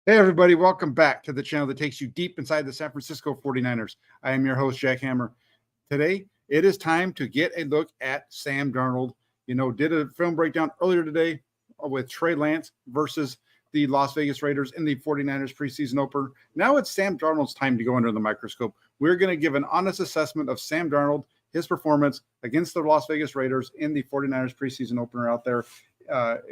Hey, everybody, welcome back to the channel that takes you deep inside the San Francisco 49ers. I am your host, Jack Hammer. Today, it is time to get a look at Sam Darnold. Did a film breakdown earlier today with Trey Lance versus the Las Vegas Raiders in the 49ers preseason opener. Now it's Sam Darnold's time to go under the microscope. We're going to give an honest assessment of Sam Darnold, his performance against the Las Vegas Raiders in the 49ers preseason opener out there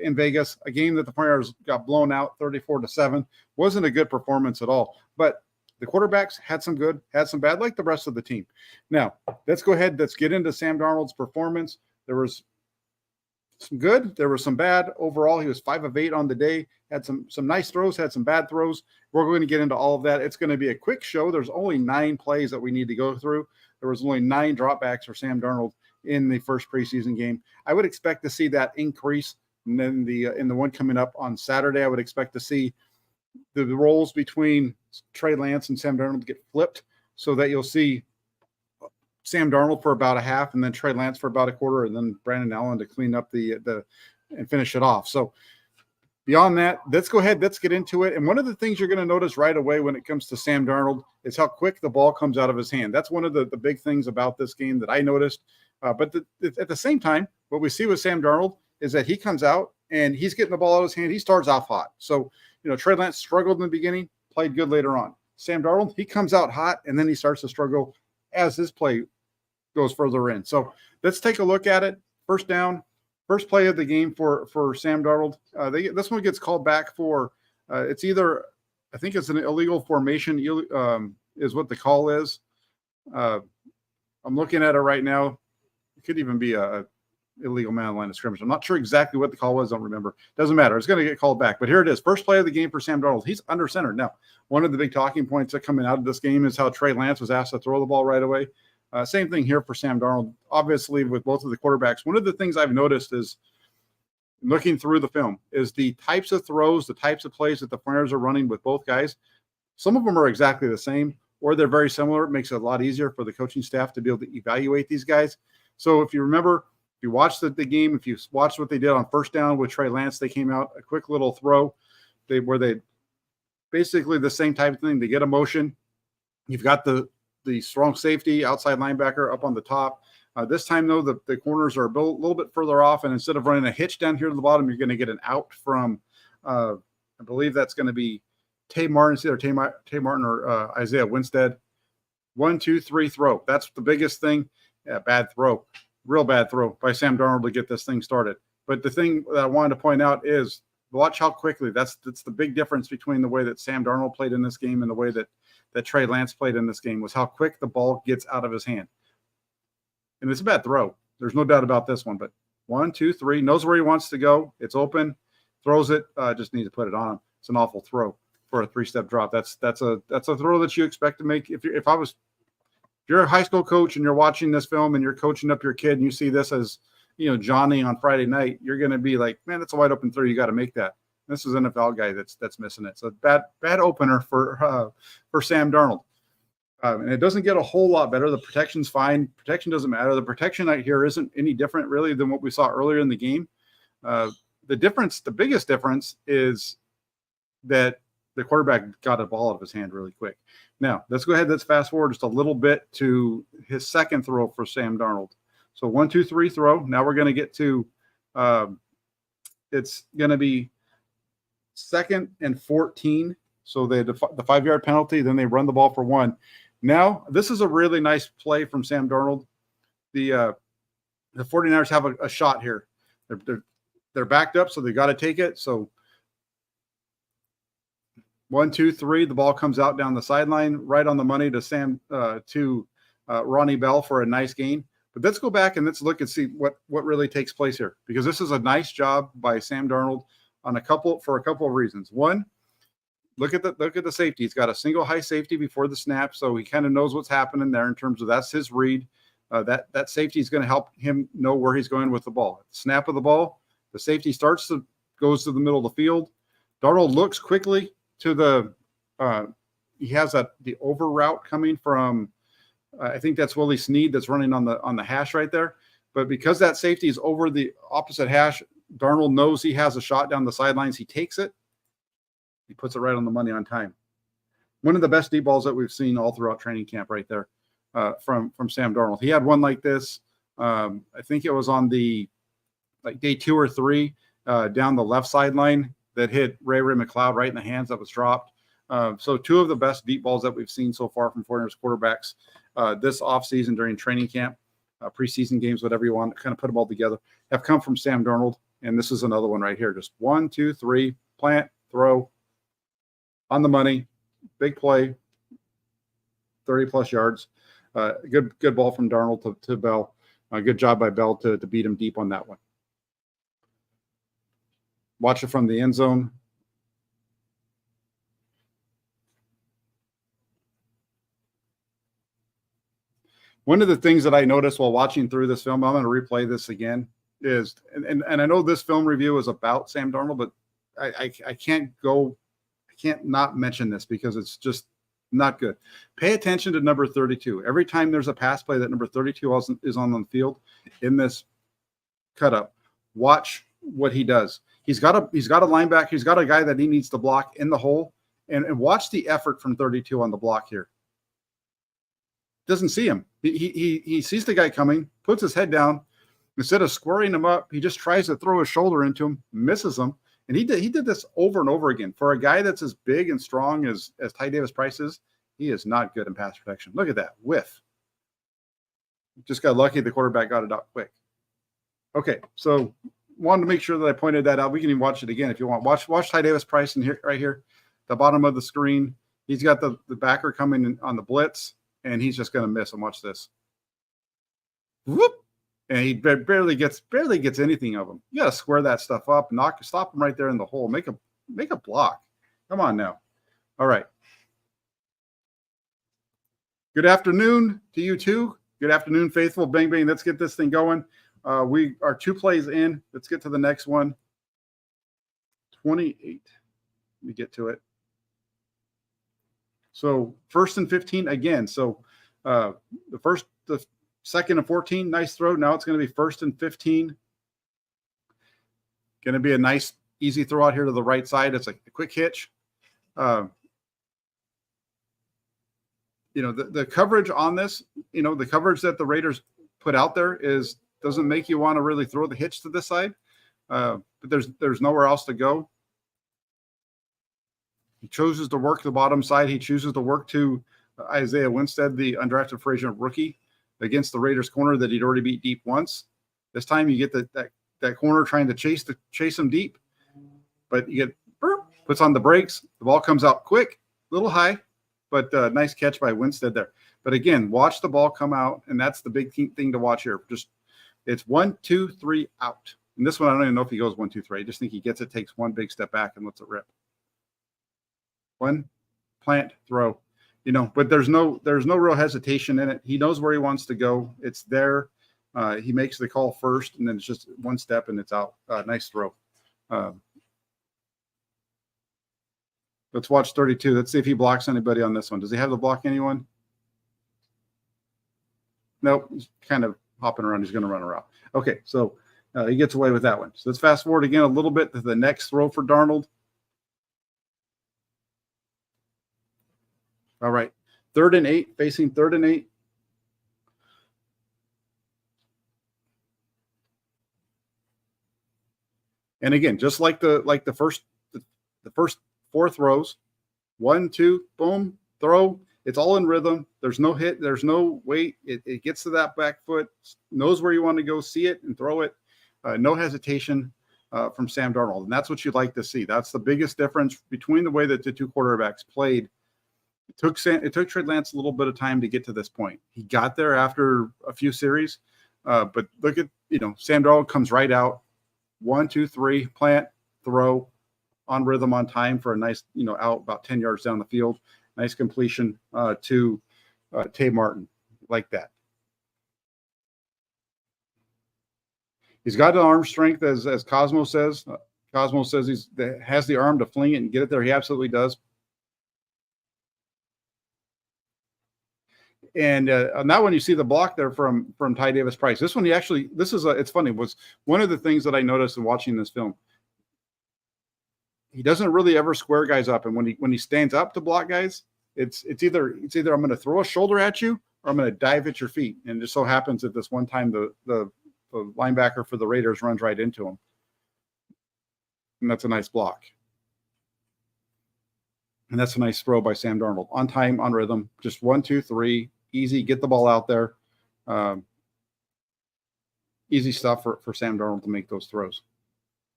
in Vegas, a game that the 49ers got blown out 34-7. Wasn't a good performance at all. But the quarterbacks had some good, had some bad, like the rest of the team. Now, let's go ahead. Let's get into Sam Darnold's performance. There was some good. There was some bad. Overall, he was 5 of 8 on the day. Had some nice throws, had some bad throws. We're going to get into all of that. It's going to be a quick show. There's only 9 plays that we need to go through. There was only 9 dropbacks for Sam Darnold in the first preseason game. I would expect to see that increase. And then in the one coming up on Saturday, I would expect to see the roles between Trey Lance and Sam Darnold get flipped so that you'll see Sam Darnold for about a half and then Trey Lance for about a quarter and then Brandon Allen to clean up the and finish it off. So beyond that, let's go ahead. Let's get into it. And one of the things you're going to notice right away when it comes to Sam Darnold is how quick the ball comes out of his hand. That's one of the big things about this game that I noticed. But at the same time, what we see with Sam Darnold is that he comes out and he's getting the ball out of his hand. He starts off hot. So, Trey Lance struggled in the beginning, played good later on. Sam Darnold, he comes out hot, and then he starts to struggle as his play goes further in. So let's take a look at it. First down, first play of the game for Sam Darnold. This one gets called back for it's either, I think it's an illegal formation is what the call is. I'm looking at it right now. It could even be a illegal man on the line of scrimmage. I'm not sure exactly what the call was. Don't remember. Doesn't matter. It's going to get called back. But here it is. First play of the game for Sam Darnold. He's under center. Now, one of the big talking points that coming out of this game is how Trey Lance was asked to throw the ball right away. Same thing here for Sam Darnold. Obviously, with both of the quarterbacks, one of the things I've noticed is looking through the film is the types of throws, the types of plays that the 49ers are running with both guys. Some of them are exactly the same, or they're very similar. It makes it a lot easier for the coaching staff to be able to evaluate these guys. So if you remember, if you watched the game, if you watched what they did on first down with Trey Lance, they came out a quick little throw where they basically the same type of thing. They get a motion. You've got the strong safety, outside linebacker up on the top. This time, though, the corners are a little bit further off, and instead of running a hitch down here to the bottom, you're going to get an out from, I believe that's going to be Tay Martin, it's either Tay Martin or Isaiah Winstead. 1, 2, 3 throw. That's the biggest thing. Yeah, bad throw. Real bad throw by Sam Darnold to get this thing started. But the thing that I wanted to point out is watch how quickly that's the big difference between the way that Sam Darnold played in this game and the way that Trey Lance played in this game was how quick the ball gets out of his hand. And it's a bad throw. There's no doubt about this one. But 1, 2, 3, knows where he wants to go. It's open, throws it, just needs to put it on him. It's an awful throw for a 3-step drop. That's a throw that you expect to make. If you're a high school coach and you're watching this film and you're coaching up your kid and you see this as, Johnny on Friday night, you're going to be like, man, that's a wide open throw. You got to make that. This is an NFL guy that's missing it. So bad opener for Sam Darnold. And it doesn't get a whole lot better. The protection's fine. Protection doesn't matter. The protection out here isn't any different really than what we saw earlier in the game. The biggest difference is that the quarterback got the ball out of his hand really quick. Now, let's go ahead. Let's fast forward just a little bit to his second throw for Sam Darnold. So 1, 2, 3 throw. Now we're going to get to it's going to be 2nd and 14. So they the 5-yard penalty. Then they run the ball for 1. Now, this is a really nice play from Sam Darnold. The 49ers have a shot here. They're backed up, so they got to take it. So 1, 2, 3. The ball comes out down the sideline, right on the money to Ronnie Bell for a nice gain. But let's go back and let's look and see what really takes place here, because this is a nice job by Sam Darnold for a couple of reasons. One, look at the safety. He's got a single high safety before the snap, so he kind of knows what's happening there in terms of that's his read. That safety is going to help him know where he's going with the ball. Snap of the ball, the safety goes to the middle of the field. Darnold looks quickly to he has the over route coming from I think that's Willie Snead that's running on the hash right there. But because that safety is over the opposite hash, Darnold knows he has a shot down the sidelines. He takes it. He puts it right on the money on time. One of the best deep balls that we've seen all throughout training camp right there from Sam Darnold. He had one like this. I think it was on the day 2 or 3 down the left sideline that hit Ray McLeod right in the hands that was dropped. So 2 of the best deep balls that we've seen so far from 49ers quarterbacks this offseason during training camp, preseason games, whatever you want, kind of put them all together, have come from Sam Darnold. And this is another one right here. Just 1, 2, 3, plant, throw, on the money, big play, 30-plus yards. Good ball from Darnold to Bell. Good job by Bell to beat him deep on that one. Watch it from the end zone. One of the things that I noticed while watching through this film, I'm going to replay this again, is, and I know this film review is about Sam Darnold, but I can't not mention this because it's just not good. Pay attention to number 32. Every time there's a pass play that number 32 is on the field in this cut up, watch what he does. He's got a linebacker. He's got a guy that he needs to block in the hole, and watch the effort from 32 on the block here. Doesn't see him. He sees the guy coming, puts his head down. Instead of squaring him up, he just tries to throw his shoulder into him, misses him. And he did this over and over again. For a guy that's as big and strong as Ty Davis Price is, he is not good in pass protection. Look at that whiff. Just got lucky the quarterback got it out quick. Okay, so wanted to make sure that I pointed that out. We can even watch it again if you want. Watch Ty Davis Price in here, right here, the bottom of the screen. He's got the backer coming in on the blitz, and he's just going to miss. And watch this. Whoop. And he barely gets anything of him. You got to square that stuff up, stop him right there in the hole, make a block. Come on now. All right. Good afternoon to you too. Good afternoon, faithful. Bang bang. Let's get this thing going. We are 2 plays in. Let's get to the next one. 28. Let me get to it. So 1st and 15 again. So the second and 14, nice throw. Now it's going to be 1st and 15. Going to be a nice, easy throw out here to the right side. It's a quick hitch. The coverage on this, the coverage that the Raiders put out there doesn't make you want to really throw the hitch to this side. But there's nowhere else to go. He chooses to work the bottom side. He chooses to work to Isaiah Winstead, the undrafted free agent rookie, against the Raiders corner that he'd already beat deep once. This time you get that corner trying to chase him deep, but you get puts on the brakes. The ball comes out quick, a little high, but nice catch by Winstead there. But again, watch the ball come out, and that's the big thing to watch here. It's 1, 2, 3 out. And this one, I don't even know if he goes 1, 2, 3. I just think he gets it, takes one big step back, and lets it rip. 1, plant, throw. But there's no real hesitation in it. He knows where he wants to go. It's there. He makes the call first, and then it's just one step, and it's out. Nice throw. Let's watch 32. Let's see if he blocks anybody on this one. Does he have to block anyone? Nope. He's kind of hopping around. He's going to run around. Okay, so he gets away with that one. So let's fast forward again a little bit to the next throw for Darnold. All right, 3rd and 8, facing 3rd and 8. And again, just like the first 4 throws, 1, 2, boom, throw. It's all in rhythm. There's no hit. There's no wait. It gets to that back foot, knows where you want to go, see it, and throw it. No hesitation from Sam Darnold, and that's what you'd like to see. That's the biggest difference between the way that the 2 quarterbacks played. It took Trey Lance a little bit of time to get to this point. He got there after a few series, but look at Sam Darnold comes right out, 1, 2, 3, plant, throw, on rhythm, on time for a nice out about 10 yards down the field. Nice completion to Tay Martin like that. He's got the arm strength, as Cosmo says. Cosmo says he has the arm to fling it and get it there. He absolutely does. And on that one, you see the block there from Ty Davis Price. This one, it's funny, was one of the things that I noticed in watching this film. he doesn't really ever square guys up. And when he stands up to block guys, it's either I'm going to throw a shoulder at you or I'm going to dive at your feet. And it just so happens that this one time the linebacker for the Raiders runs right into him. And that's a nice block. And that's a nice throw by Sam Darnold. On time, on rhythm, just 1, 2, 3, easy, get the ball out there. Easy stuff for Sam Darnold to make those throws.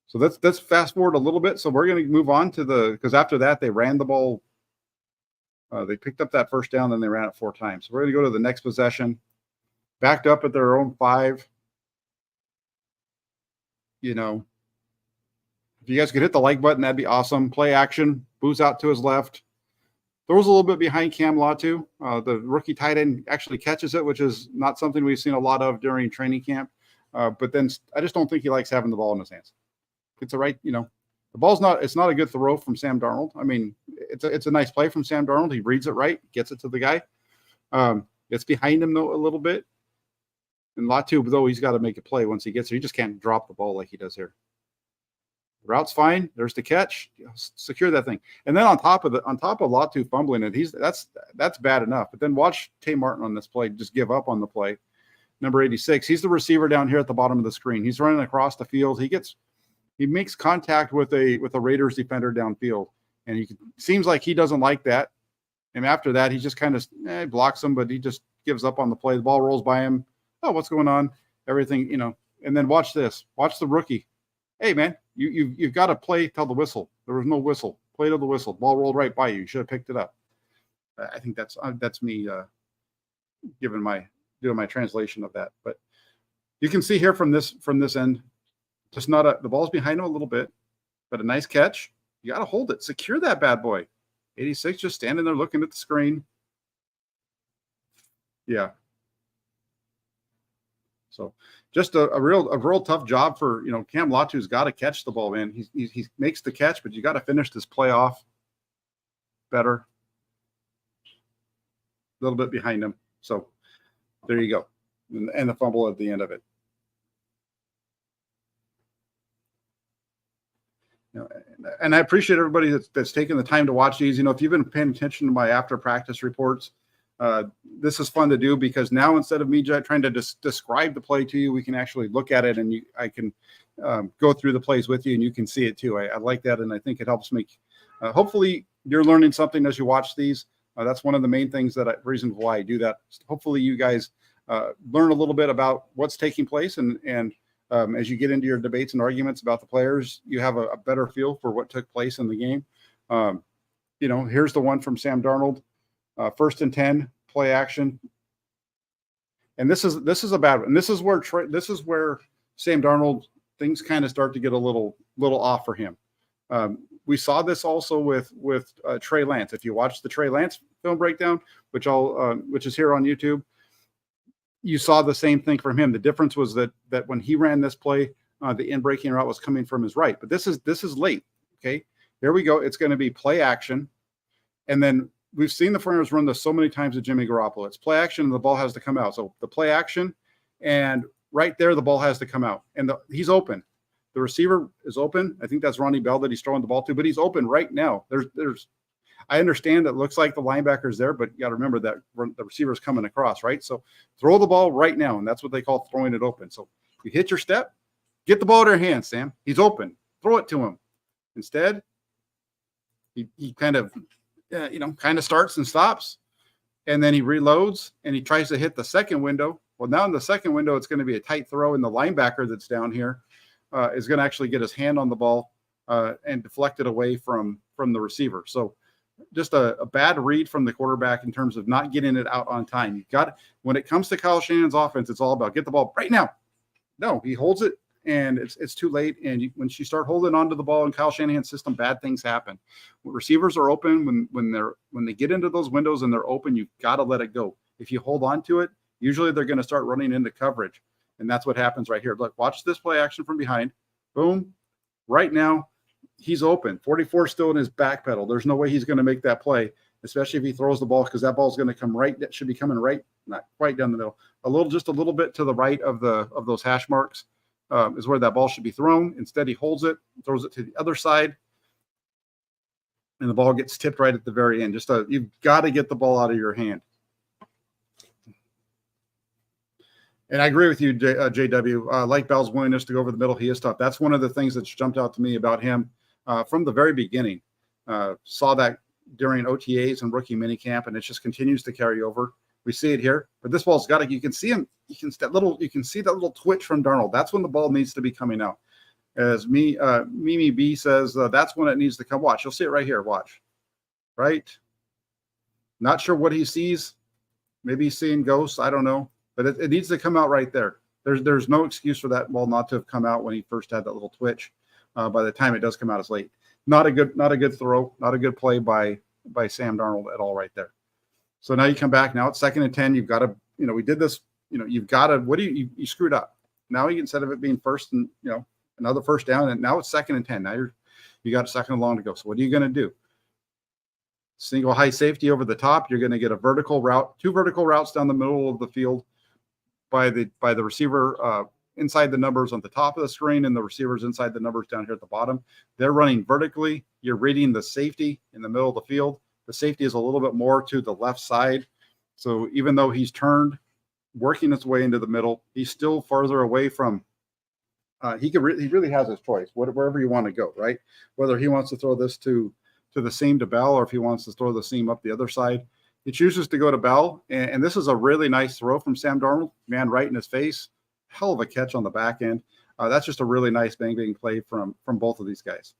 So let's fast forward a little bit. So we're going to move on to because after that, they ran the ball. They picked up that first down, then they ran it 4 times. So we're going to go to the next possession. Backed up at their own 5. You know, if you guys could hit the like button, that'd be awesome. Play action, boots out to his left. Throws a little bit behind Cam Latu. The rookie tight end actually catches it, which is not something we've seen a lot of during training camp. But then I just don't think he likes having the ball in his hands. It's a right, the ball's it's not a good throw from Sam Darnold. I mean, it's a nice play from Sam Darnold. He reads it right, gets it to the guy. It's behind him though a little bit. And Latu, though, he's got to make a play once he gets there. He just can't drop the ball like he does here. The route's fine. There's the catch. Secure that thing. And then on top of Latu fumbling it, that's bad enough. But then watch Tay Martin on this play just give up on the play. Number 86. He's the receiver down here at the bottom of the screen. He's running across the field. He makes contact with a Raiders defender downfield, and seems like he doesn't like that. And after that, he just kind of blocks him, but he just gives up on the play. The ball rolls by him. Oh, what's going on? Everything, And then watch this. Watch the rookie. Hey, man, you've got to play till the whistle. There was no whistle. Play till the whistle. Ball rolled right by you. You should have picked it up. I think that's me doing my translation of that. But you can see here from this end, just the ball's behind him a little bit, but a nice catch. You got to hold it. Secure that bad boy. 86 just standing there looking at the screen. Yeah. So just a real tough job for, Cam Latu's got to catch the ball, man. He makes the catch, but you got to finish this play off better. A little bit behind him. So there you go. And the fumble at the end of it. And I appreciate everybody that's taking the time to watch these. If you've been paying attention to my after practice reports, this is fun to do because now instead of me trying to describe the play to you, we can actually look at it and I can go through the plays with you and you can see it too. I like that, and I think it helps make. Hopefully, you're learning something as you watch these. That's one of the main things reasons why I do that. Hopefully, you guys learn a little bit about what's taking place, and as you get into your debates and arguments about the players, you have a better feel for what took place in the game. Here's the one from Sam Darnold. 1st and 10, play action. And this is a bad one. And this is where Sam Darnold, things kind of start to get a little off for him. We saw this also with Trey Lance. If you watch the Trey Lance film breakdown, which is here on YouTube, you saw the same thing from him. The difference was that when he ran this play, the in-breaking route was coming from his right. But this is late. Okay, here we go. It's going to be play action, and then we've seen the Fernanders run this so many times with Jimmy Garoppolo. It's play action, and the ball has to come out. So the play action, and right there, the ball has to come out, and he's open. The receiver is open. I think that's Ronnie Bell that he's throwing the ball to, but he's open right now. I understand it looks like the linebacker's there, but you got to remember that the receiver's coming across, right? So throw the ball right now, and that's what they call throwing it open. So you hit your step, get the ball in your hands, Sam. He's open. Throw it to him. Instead, he kind of starts and stops, and then he reloads, and he tries to hit the second window. Well, now in the second window, it's going to be a tight throw, and the linebacker that's down here is going to actually get his hand on the ball and deflect it away from the receiver. So just a bad read from the quarterback in terms of not getting it out on time. When it comes to Kyle Shanahan's offense, it's all about get the ball right now. No, he holds it, and it's too late. And when you start holding onto the ball in Kyle Shanahan's system, bad things happen. When receivers are open, when they get into those windows and they're open, you've got to let it go. If you hold on to it, usually they're going to start running into coverage, and that's what happens right here. Look, watch this play action from behind. Boom, right now. He's open. 44 still in his back pedal. There's no way he's going to make that play, especially if he throws the ball, because that ball is going to come right. That should be coming right, not quite down the middle. Just a little bit to the right of those hash marks is where that ball should be thrown. Instead, he holds it, throws it to the other side. and the ball gets tipped right at the very end. You've got to get the ball out of your hand. And I agree with you, JW. Like Bell's willingness to go over the middle, he is tough. That's one of the things that's jumped out to me about him from the very beginning. Saw that during OTAs and rookie minicamp, and it just continues to carry over. We see it here, but this ball's got to. You can see him. You can see that little twitch from Darnold. That's when the ball needs to be coming out. As Mimi B says, that's when it needs to come. Watch, you'll see it right here. Watch, right? Not sure what he sees. Maybe he's seeing ghosts. I don't know. But it needs to come out right there. There's no excuse for that ball not to have come out when he first had that little twitch. By the time it does come out, it's late. Not a good throw. Not a good play by Sam Darnold at all right there. So now you come back. Now it's 2nd and 10. You've got to, we did this. You've got to. What do you screwed up? Now instead of it being first and another first down, and now it's 2nd and 10. Now you got a second and long to go. So what are you going to do? Single high safety over the top. You're going to get a vertical route, 2 vertical routes down the middle of the field by the receiver inside the numbers on the top of the screen, and the receivers inside the numbers down here at the bottom. They're running vertically. You're reading the safety in the middle of the field. The safety is a little bit more to the left side. So even though he's turned, working his way into the middle, he's still farther away from he really has his choice, wherever you want to go, right? Whether he wants to throw this to the seam to Bell, or if he wants to throw the seam up the other side. He chooses to go to Bell, and this is a really nice throw from Sam Darnold. Man, right in his face. Hell of a catch on the back end. That's just a really nice bang play from both of these guys.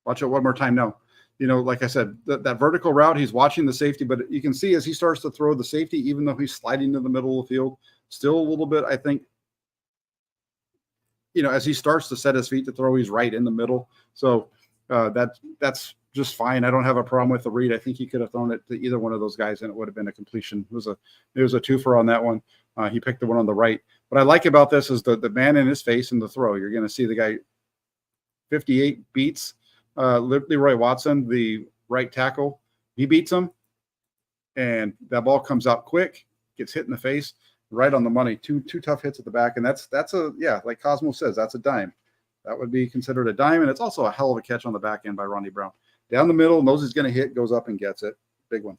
Watch it one more time now. Like I said, that vertical route, he's watching the safety, but you can see as he starts to throw the safety, even though he's sliding to the middle of the field, still a little bit, I think, as he starts to set his feet to throw, he's right in the middle. So that's just fine. I don't have a problem with the read. I think he could have thrown it to either one of those guys, and it would have been a completion. It was a twofer on that one. He picked the one on the right. What I like about this is the man in his face and the throw. You're going to see the guy 58 beats Leroy Watson, the right tackle. He beats him, and that ball comes out quick, gets hit in the face, right on the money. Two tough hits at the back, and that's like Cosmo says, that's a dime. That would be considered a dime, and it's also a hell of a catch on the back end by Ronnie Brown. Down the middle, knows he's going to hit, goes up and gets it. Big one.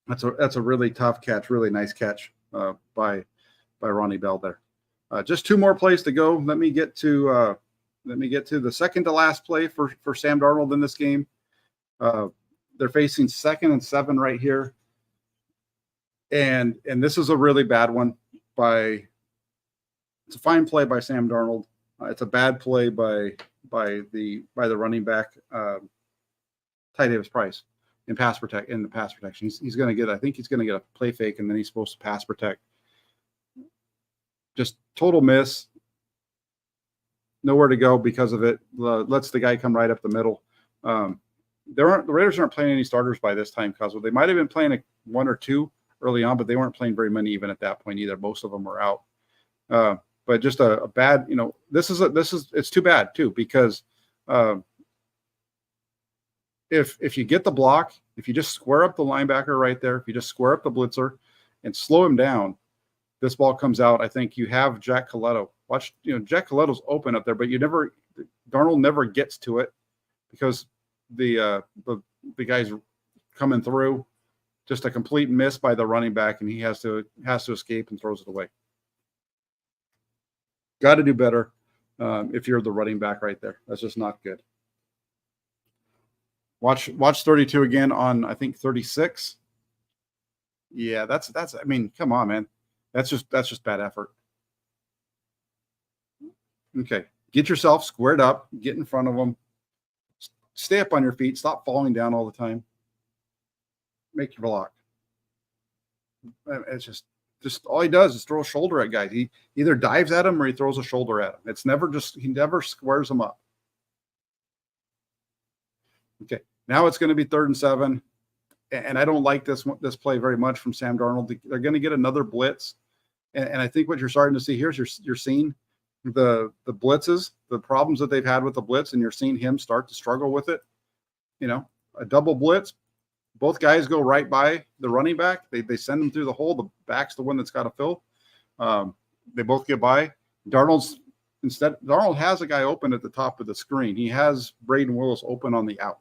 That's a really tough catch, really nice catch by Ronnie Bell there. Just 2 more plays to go. Let me get to the second to last play for Sam Darnold in this game. They're facing 2nd and 7 right here. And this is a really bad one it's a fine play by Sam Darnold. It's a bad play by the running back, Ty Davis Price in the pass protection. He's going to get, I think he's going to get a play fake, and then he's supposed to pass protect. Just total miss. Nowhere to go because of it. Lets the guy come right up the middle. The Raiders aren't playing any starters by this time, Cosmo. They might have been playing 1 or 2 early on, but they weren't playing very many even at that point either. Most of them were out. But just a bad, it's too bad too, because if you get the block, if you just square up the linebacker right there, if you just square up the blitzer and slow him down, this ball comes out. I think you have Jack Coletto. Watch, Jack Coletto's open up there, but Darnold never gets to it because the guy's coming through. Just a complete miss by the running back, and he has to escape and throws it away. Got to do better if you're the running back right there. That's just not good. Watch 32 again on, I think, 36. Yeah, that's. I mean, come on, man. That's just bad effort. Okay, get yourself squared up. Get in front of them. Stay up on your feet. Stop falling down all the time. Make your block. It's just all he does is throw a shoulder at guys. He either dives at him or he throws a shoulder at him. It's never he never squares them up. Okay, now it's going to be 3rd and 7, and I don't like this play very much from Sam Darnold. They're going to get another blitz, and I think what you're starting to see here is you're seeing the blitzes, the problems that they've had with the blitz, and you're seeing him start to struggle with it. A double blitz. Both guys go right by the running back. They send him through the hole. The back's the one that's got to fill. They both get by. Darnold has a guy open at the top of the screen. He has Braden Willis open on the out.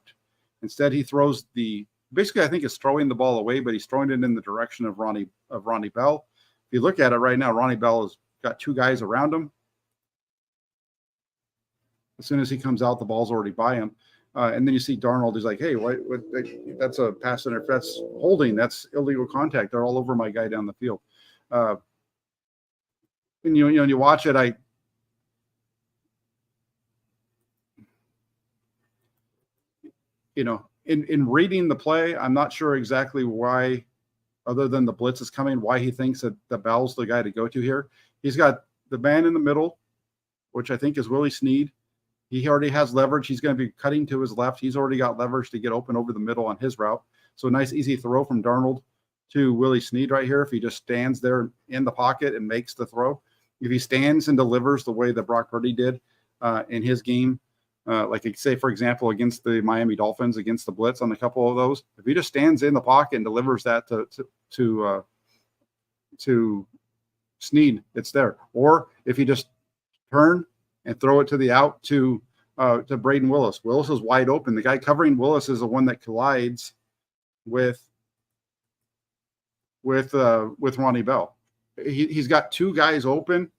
Instead, he throws basically, I think is throwing the ball away, but he's throwing it in the direction of Ronnie Bell. If you look at it right now, Ronnie Bell has got two guys around him. As soon as he comes out, the ball's already by him. And then you see Darnold. He's like, hey, what, that's a pass interference. That's holding. That's illegal contact. They're all over my guy down the field. And you watch it. In reading the play, I'm not sure exactly why, other than the blitz is coming, why he thinks that the Bell's the guy to go to here. He's got the man in the middle, which I think is Willie Snead. He already has leverage. He's going to be cutting to his left. He's already got leverage to get open over the middle on his route. So a nice, easy throw from Darnold to Willie Snead right here if he just stands there in the pocket and makes the throw. If he stands and delivers the way that Brock Purdy did in his game, like say, for example, against the Miami Dolphins, against the blitz on a couple of those, if he just stands in the pocket and delivers that to Snead, it's there. Or if he just turn and throw it to the out to Braden Willis. Willis is wide open. The guy covering Willis is the one that collides with Ronnie Bell. He's got two guys open.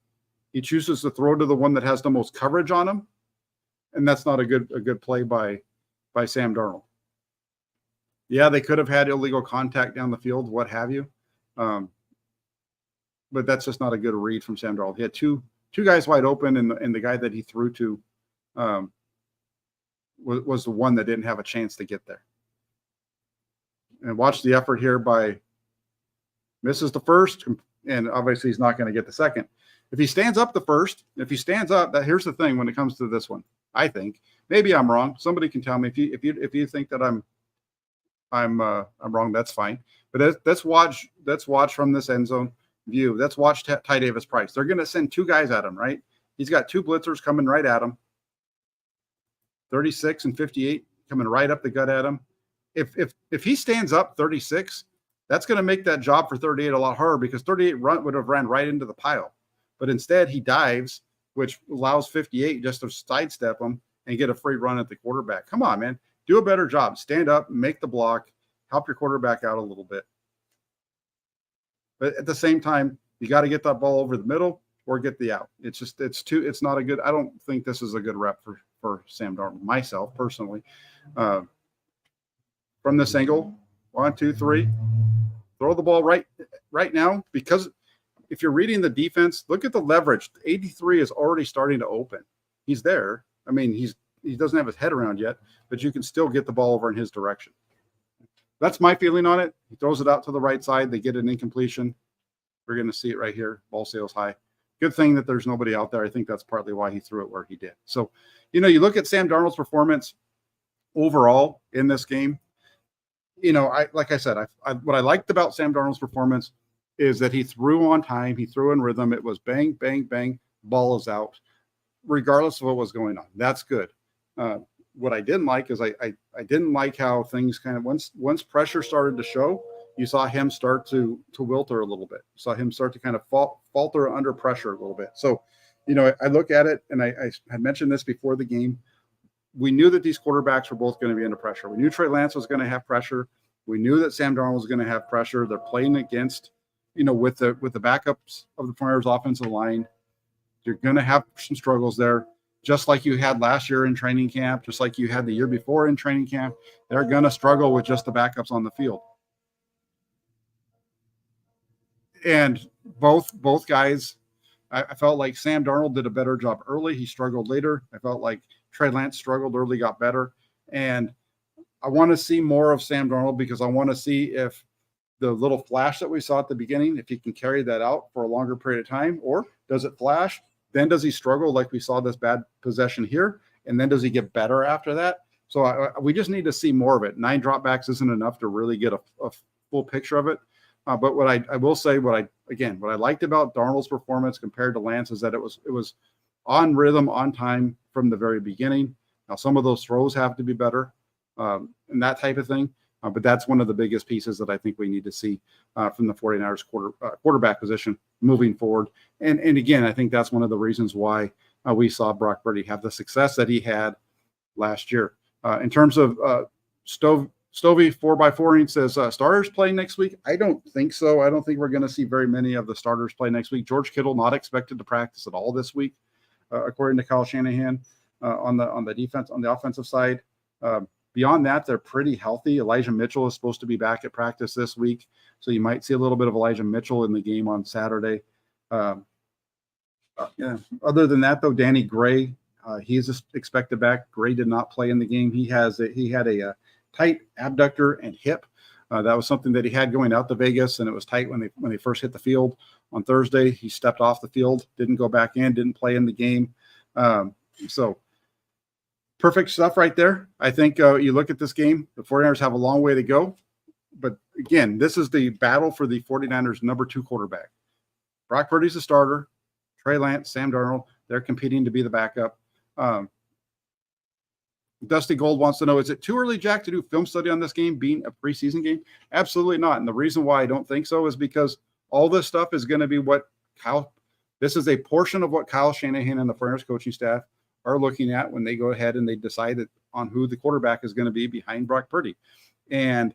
He chooses to throw to the one that has the most coverage on him, and that's not a good play by Sam Darnold. Yeah, they could have had illegal contact down the field, what have you, but that's just not a good read from Sam Darnold. He had two guys wide open, and the guy that he threw to was the one that didn't have a chance to get there. And watch the effort here by misses the first, and obviously he's not going to get the second. If he stands up the first, here's the thing when it comes to this one. I think maybe I'm wrong. Somebody can tell me if you think that I'm wrong. That's fine. But let's watch from this end zone view. Let's watch Ty Davis Price. They're going to send two guys at him, right? He's got two blitzers coming right at him. 36 and 58 coming right up the gut at him. If he stands up 36, that's going to make that job for 38 a lot harder because 38 would have ran right into the pile. But instead he dives, which allows 58 just to sidestep him and get a free run at the quarterback. Come on, man. Do a better job. Stand up, make the block, help your quarterback out a little bit. But at the same time, you got to get that ball over the middle or get the out. It's not a good, I don't think this is a good rep for Sam Darnold, myself personally. From this angle, 1, 2, 3, throw the ball right now, because if you're reading the defense, look at the leverage. 83 is already starting to open. He's there. I mean, he doesn't have his head around yet, but you can still get the ball over in his direction. That's my feeling on it. He throws it out to the right side. They get an incompletion. We're going to see it right here. Ball sails high. Good thing that there's nobody out there. I think that's partly why he threw it where he did. So, you look at Sam Darnold's performance overall in this game. Like I said, what I liked about Sam Darnold's performance is that he threw on time. He threw in rhythm. It was bang, bang, bang. Ball is out, regardless of what was going on. That's good. What I didn't like is I didn't like how things kind of once pressure started to show, you saw him start to wilter a little bit. You saw him start to kind of falter under pressure a little bit. So, I look at it, and I had mentioned this before the game. We knew that these quarterbacks were both going to be under pressure. We knew Trey Lance was going to have pressure. We knew that Sam Darnold was going to have pressure. They're playing against, with the backups of the Flyers offensive line. You're going to have some struggles there. Just like you had last year in training camp, just like you had the year before in training camp, they're going to struggle with just the backups on the field. And both guys, I felt like Sam Darnold did a better job early. He struggled later. I felt like Trey Lance struggled early, got better. And I want to see more of Sam Darnold because I want to see if the little flash that we saw at the beginning, if he can carry that out for a longer period of time, or does it flash? Then does he struggle like we saw this bad possession here? And then does he get better after that? So we just need to see more of it. 9 dropbacks isn't enough to really get a full picture of it. But what I will say, what I liked about Darnold's performance compared to Lance is that it was on rhythm, on time from the very beginning. Now, some of those throws have to be better and that type of thing. But that's one of the biggest pieces that I think we need to see from the 49ers quarterback position moving forward. And again, I think that's one of the reasons why we saw Brock Purdy have the success that he had last year. In terms of Stovey 4x4, he says starters play next week. I don't think so. I don't think we're going to see very many of the starters play next week. George Kittle not expected to practice at all this week, according to Kyle Shanahan on the defense, on the offensive side. Beyond that, they're pretty healthy. Elijah Mitchell is supposed to be back at practice this week, so you might see a little bit of Elijah Mitchell in the game on Saturday. Yeah. Other than that, though, Danny Gray, he's expected back. Gray did not play in the game. He had a tight abductor and hip. That was something that he had going out to Vegas, and it was tight when they first hit the field on Thursday. He stepped off the field, didn't go back in, didn't play in the game. So perfect stuff right there. I think you look at this game, the 49ers have a long way to go. But again, this is the battle for the 49ers' number 2 quarterback. Brock Purdy's the starter. Trey Lance, Sam Darnold, they're competing to be the backup. Dusty Gold wants to know, is it too early, Jack, to do film study on this game being a preseason game? Absolutely not. And the reason why I don't think so is because all this stuff is going to be this is a portion of what Kyle Shanahan and the 49ers coaching staff are looking at when they go ahead and they decide on who the quarterback is going to be behind Brock Purdy. And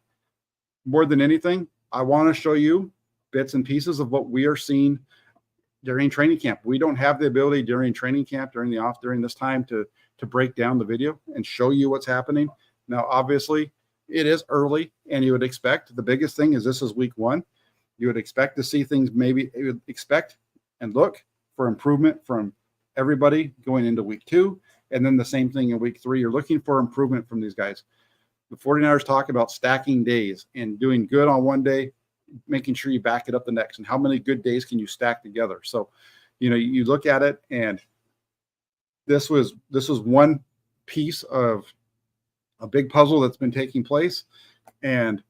more than anything, I want to show you bits and pieces of what we are seeing during training camp. We don't have the ability during training camp, during this time to break down the video and show you what's happening. Now, obviously, it is early, and you would expect the biggest thing is this is week 1. You would expect to see things, maybe you would expect and look for improvement from everybody going into week 2. And then the same thing in week 3. You're looking for improvement from these guys. The 49ers talk about stacking days and doing good on one day, making sure you back it up the next, and how many good days can you stack together. So, you look at it, and this was one piece of a big puzzle that's been taking place. And,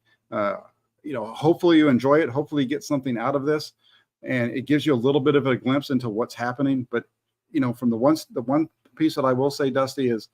hopefully you enjoy it. Hopefully you get something out of this, and it gives you a little bit of a glimpse into what's happening. But, from the one piece that I will say, Dusty, is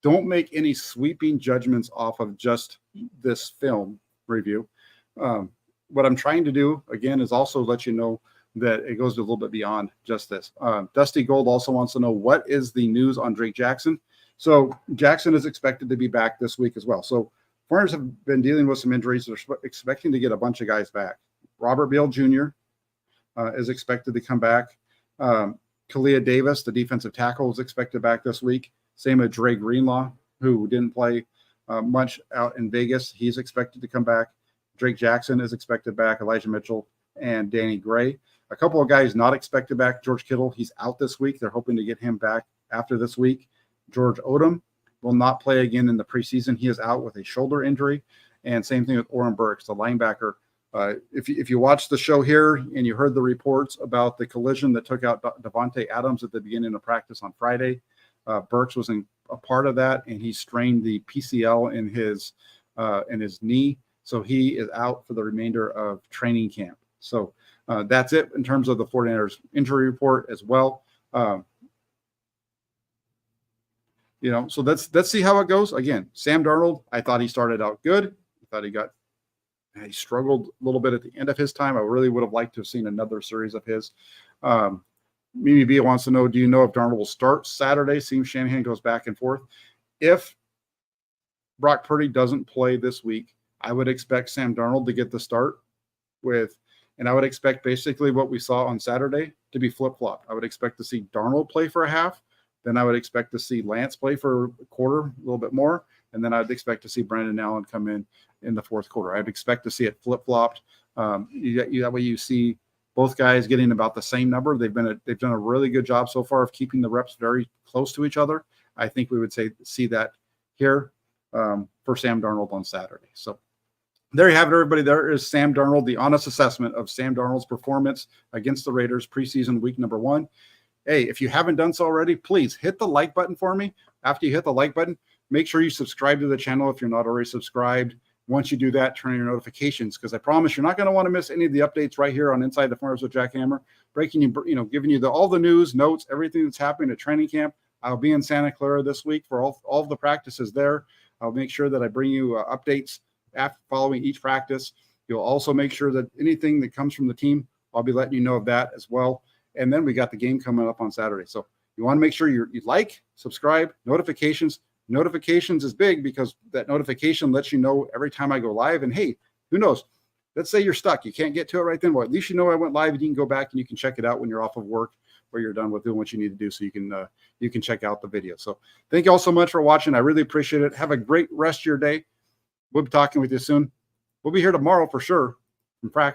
don't make any sweeping judgments off of just this film review. What I'm trying to do, again, is also let you know that it goes a little bit beyond just this. Dusty Gold also wants to know, what is the news on Drake Jackson? So Jackson is expected to be back this week as well. So 49ers have been dealing with some injuries. They're expecting to get a bunch of guys back. Robert Beal Jr. Is expected to come back. Kalia Davis, the defensive tackle, is expected back this week. Same with Dre Greenlaw, who didn't play much out in Vegas. He's expected to come back. Drake Jackson is expected back. Elijah Mitchell and Danny Gray. A couple of guys not expected back. George Kittle, he's out this week. They're hoping to get him back after this week. George Odom will not play again in the preseason. He is out with a shoulder injury. And same thing with Oren Burks, the linebacker. If you watched the show here and you heard the reports about the collision that took out Devontae Adams at the beginning of practice on Friday, Burks was a part of that, and he strained the PCL in his knee. So he is out for the remainder of training camp. So that's it in terms of the 49ers injury report as well. So let's see how it goes. Again, Sam Darnold, I thought he started out good. I thought he struggled a little bit at the end of his time. I really would have liked to have seen another series of his. Mimi B wants to know, do you know if Darnold will start Saturday? Seems Shanahan goes back and forth. If Brock Purdy doesn't play this week, I would expect Sam Darnold to get the start and I would expect basically what we saw on Saturday to be flip-flopped. I would expect to see Darnold play for a half. Then I would expect to see Lance play for a quarter, a little bit more. And then I'd expect to see Brandon Allen come in the fourth quarter. I'd expect to see it flip-flopped. That way you see both guys getting about the same number. They've done a really good job so far of keeping the reps very close to each other. I think we would see that here for Sam Darnold on Saturday. So there you have it, everybody. There is Sam Darnold, the honest assessment of Sam Darnold's performance against the Raiders preseason week number 1. Hey, if you haven't done so already, please hit the like button for me. After you hit the like button, make sure you subscribe to the channel if you're not already subscribed. Once you do that, turn on your notifications, because I promise you're not going to want to miss any of the updates right here on Inside the 49ers with Jack Hammer, giving you all the news, notes, everything that's happening at training camp. I'll be in Santa Clara this week for all of the practices there. I'll make sure that I bring you updates following each practice. You'll also make sure that anything that comes from the team I'll be letting you know of that as well. And then we got the game coming up on Saturday. So you want to make sure you like, subscribe, notifications. Notifications is big because that notification lets you know every time I go live. And hey, who knows? Let's say you're stuck. You can't get to it right then. Well, at least you know I went live and you can go back and you can check it out when you're off of work or you're done with doing what you need to do. So you can check out the video. So thank you all so much for watching. I really appreciate it. Have a great rest of your day. We'll be talking with you soon. We'll be here tomorrow for sure from practice.